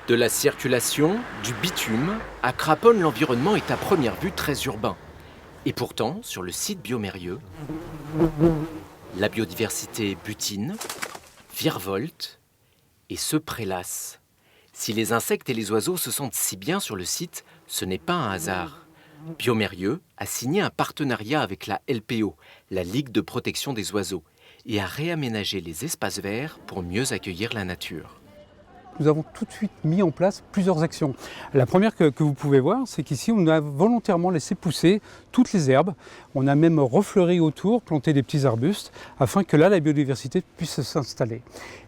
De la circulation, du bitume, à Craponne, l'environnement est à première vue très urbain. Et pourtant, sur le site Biomérieux, la biodiversité butine, virevolte et se prélasse. Si les insectes et les oiseaux se sentent si bien sur le site, ce n'est pas un hasard. Biomérieux a signé un partenariat avec la LPO, la Ligue de protection des oiseaux, et a réaménagé les espaces verts pour mieux accueillir la nature. Nous avons tout de suite mis en place plusieurs actions. La première que vous pouvez voir, c'est qu'ici, on a volontairement laissé pousser toutes les herbes. On a même refleuri autour, planté des petits arbustes, afin que là, la biodiversité puisse s'installer.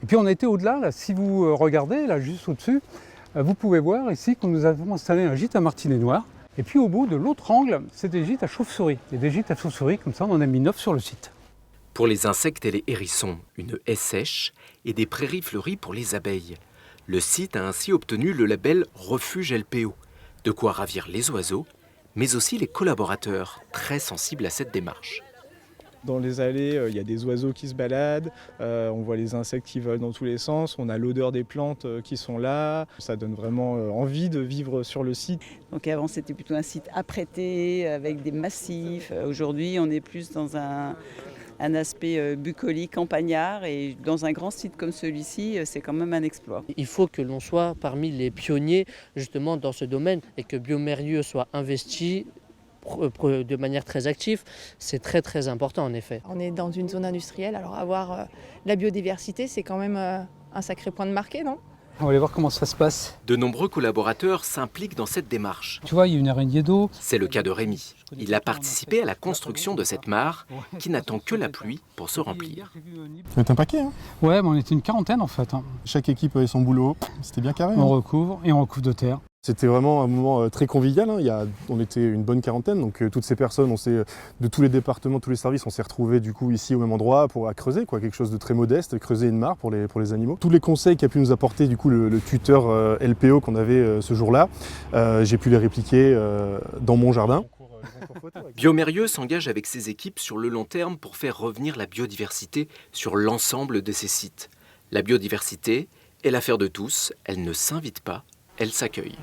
Et puis, on a été au-delà. Là, si vous regardez, là, juste au-dessus, vous pouvez voir ici que nous avons installé un gîte à martinet noir. Et puis, au bout de l'autre angle, c'est des gîtes à chauves-souris. Et des gîtes à chauves-souris, comme ça, on en a mis 9 sur le site. Pour les insectes et les hérissons, une haie sèche et des prairies fleuries pour les abeilles. Le site a ainsi obtenu le label Refuge LPO, de quoi ravir les oiseaux, mais aussi les collaborateurs, très sensibles à cette démarche. Dans les allées, il y a des oiseaux qui se baladent, on voit les insectes qui volent dans tous les sens, on a l'odeur des plantes qui sont là. Ça donne vraiment envie de vivre sur le site. Donc avant, c'était plutôt un site apprêté, avec des massifs. Aujourd'hui, on est plus dans un aspect bucolique, campagnard, et dans un grand site comme celui-ci, c'est quand même un exploit. Il faut que l'on soit parmi les pionniers justement dans ce domaine et que Biomérieux soit investi de manière très active, c'est très très important en effet. On est dans une zone industrielle, alors avoir la biodiversité, c'est quand même un sacré point de marqué, non ? On va aller voir comment ça se passe. De nombreux collaborateurs s'impliquent dans cette démarche. Tu vois, il y a une araignée d'eau. C'est le cas de Rémi. Il a participé à la construction de cette mare qui n'attend que la pluie pour se remplir. Ça va être un paquet, hein. Ouais, mais on était une quarantaine en fait. Chaque équipe avait son boulot, c'était bien carré. On recouvre et on recouvre de terre. C'était vraiment un moment très convivial, hein. On était une bonne quarantaine, donc toutes ces personnes, de tous les départements, tous les services, on s'est retrouvés du coup ici au même endroit pour creuser, quelque chose de très modeste, creuser une mare pour les animaux. Tous les conseils qu'a pu nous apporter du coup le tuteur LPO qu'on avait ce jour-là, j'ai pu les répliquer dans mon jardin. Biomérieux s'engage avec ses équipes sur le long terme pour faire revenir la biodiversité sur l'ensemble de ses sites. La biodiversité est l'affaire de tous, elle ne s'invite pas, elle s'accueille.